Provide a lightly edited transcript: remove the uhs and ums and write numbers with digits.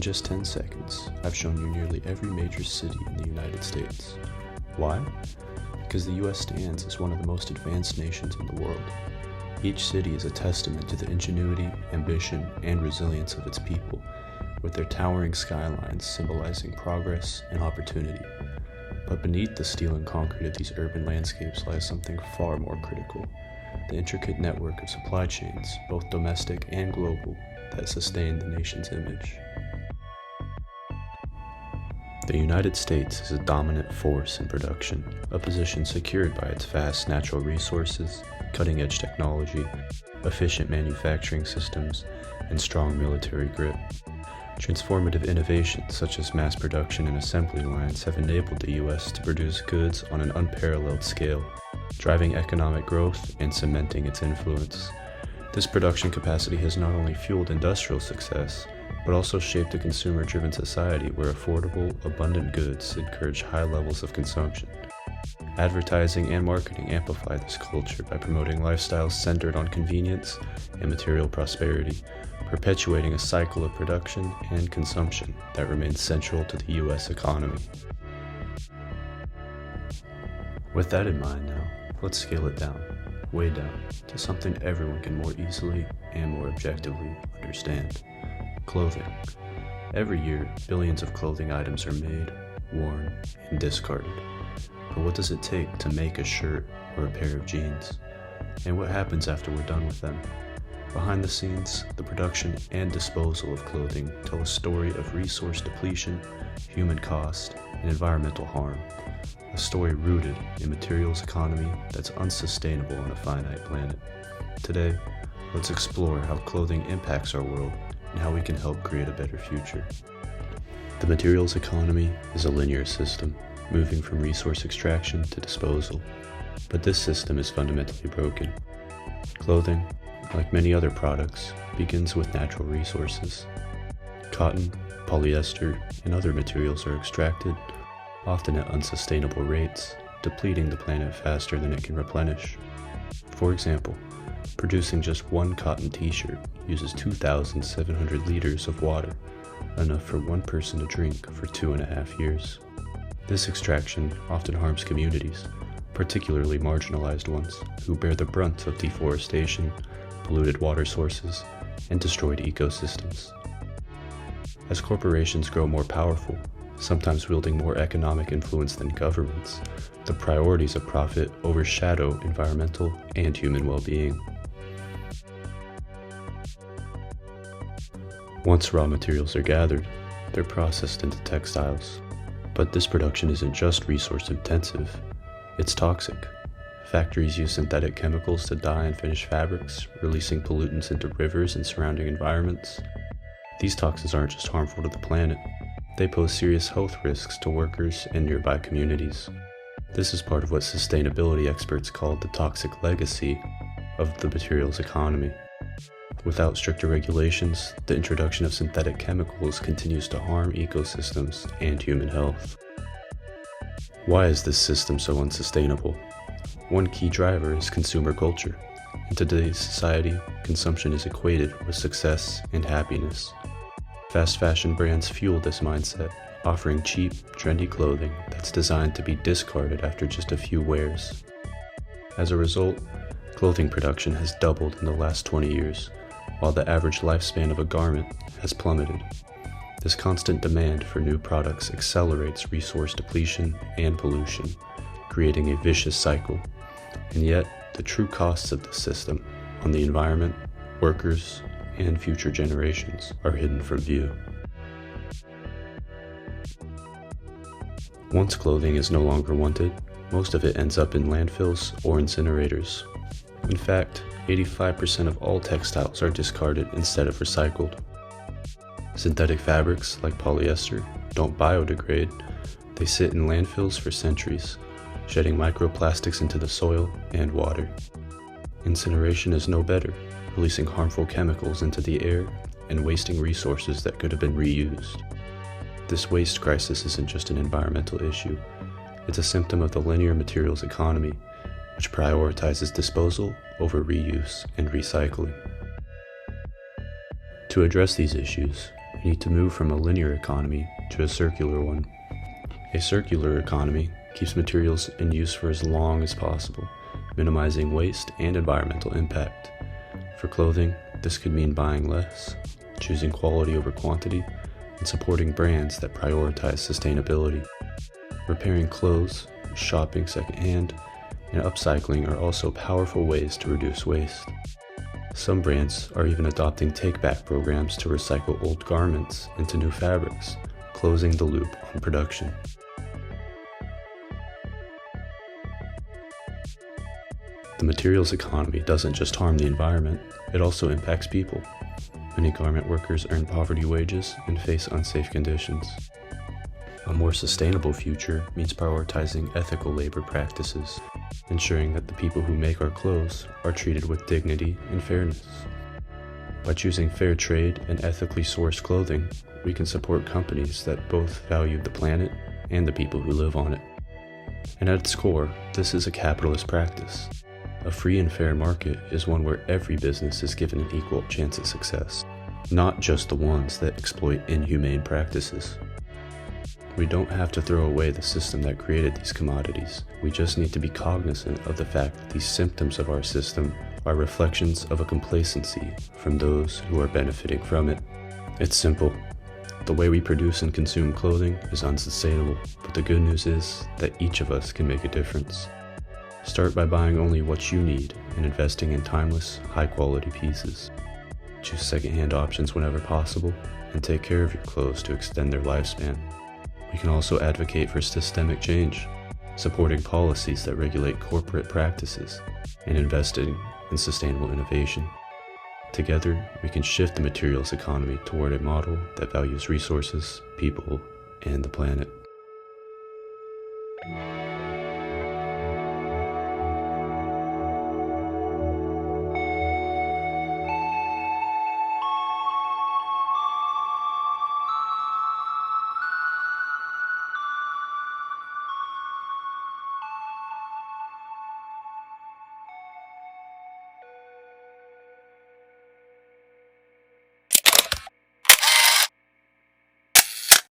just 10 seconds, I've shown you nearly every major city in the United States. Why? Because the US stands as one of the most advanced nations in the world. Each city is a testament to the ingenuity, ambition, and resilience of its people, with their towering skylines symbolizing progress and opportunity. But beneath the steel and concrete of these urban landscapes lies something far more critical: the intricate network of supply chains, both domestic and global, that sustain the nation's image. The United States is a dominant force in production, a position secured by its vast natural resources, cutting-edge technology, efficient manufacturing systems, and strong military grip. Transformative innovations such as mass production and assembly lines have enabled the U.S. to produce goods on an unparalleled scale, driving economic growth and cementing its influence. This production capacity has not only fueled industrial success, but also shaped a consumer-driven society where affordable, abundant goods encourage high levels of consumption. Advertising and marketing amplify this culture by promoting lifestyles centered on convenience and material prosperity, perpetuating a cycle of production and consumption that remains central to the U.S. economy. With that in mind now, let's scale it down, way down, to something everyone can more easily and more objectively understand: clothing. Every year, billions of clothing items are made, worn, and discarded. But what does it take to make a shirt or a pair of jeans? And what happens after we're done with them? Behind the scenes, the production and disposal of clothing tell a story of resource depletion, human cost, and environmental harm. A story rooted in materials economy that's unsustainable on a finite planet. Today, let's explore how clothing impacts our world and how we can help create a better future. The materials economy is a linear system, moving from resource extraction to disposal. But this system is fundamentally broken. Clothing, like many other products, begins with natural resources. Cotton, polyester, and other materials are extracted, often at unsustainable rates, depleting the planet faster than it can replenish. For example, producing just one cotton t-shirt uses 2,700 liters of water, enough for one person to drink for 2.5 years. This extraction often harms communities, particularly marginalized ones, who bear the brunt of deforestation, polluted water sources, and destroyed ecosystems. As corporations grow more powerful, sometimes wielding more economic influence than governments, the priorities of profit overshadow environmental and human well-being. Once raw materials are gathered, they're processed into textiles. But this production isn't just resource intensive, it's toxic. Factories use synthetic chemicals to dye and finish fabrics, releasing pollutants into rivers and surrounding environments. These toxins aren't just harmful to the planet, they pose serious health risks to workers and nearby communities. This is part of what sustainability experts call the toxic legacy of the materials economy. Without stricter regulations, the introduction of synthetic chemicals continues to harm ecosystems and human health. Why is this system so unsustainable? One key driver is consumer culture. In today's society, consumption is equated with success and happiness. Fast fashion brands fuel this mindset, offering cheap, trendy clothing that's designed to be discarded after just a few wears. As a result, clothing production has doubled in the last 20 years, while the average lifespan of a garment has plummeted. This constant demand for new products accelerates resource depletion and pollution, creating a vicious cycle. And yet, the true costs of this system on the environment, workers, and future generations are hidden from view. Once clothing is no longer wanted, most of it ends up in landfills or incinerators. In fact, 85% of all textiles are discarded instead of recycled. Synthetic fabrics, like polyester, don't biodegrade. They sit in landfills for centuries, shedding microplastics into the soil and water. Incineration is no better, releasing harmful chemicals into the air and wasting resources that could have been reused. This waste crisis isn't just an environmental issue, it's a symptom of the linear materials economy, which prioritizes disposal over reuse and recycling. To address these issues, We need to move from a linear economy to a circular one. A circular economy keeps materials in use for as long as possible, minimizing waste and environmental impact. For clothing, this could mean buying less, choosing quality over quantity, and supporting brands that prioritize sustainability. Repairing clothes, shopping secondhand, and upcycling are also powerful ways to reduce waste. Some brands are even adopting take-back programs to recycle old garments into new fabrics, closing the loop on production. The materials economy doesn't just harm the environment, it also impacts people. Many garment workers earn poverty wages and face unsafe conditions. A more sustainable future means prioritizing ethical labor practices, ensuring that the people who make our clothes are treated with dignity and fairness. By choosing fair trade and ethically sourced clothing, we can support companies that both value the planet and the people who live on it. And at its core, this is a capitalist practice. A free and fair market is one where every business is given an equal chance at success, not just the ones that exploit inhumane practices. We don't have to throw away the system that created these commodities. We just need to be cognizant of the fact that these symptoms of our system are reflections of a complacency from those who are benefiting from it. It's simple. The way we produce and consume clothing is unsustainable, but the good news is that each of us can make a difference. Start by buying only what you need and investing in timeless, high-quality pieces. Choose secondhand options whenever possible, and take care of your clothes to extend their lifespan. We can also advocate for systemic change, supporting policies that regulate corporate practices, and investing in sustainable innovation. Together, we can shift the materials economy toward a model that values resources, people, and the planet.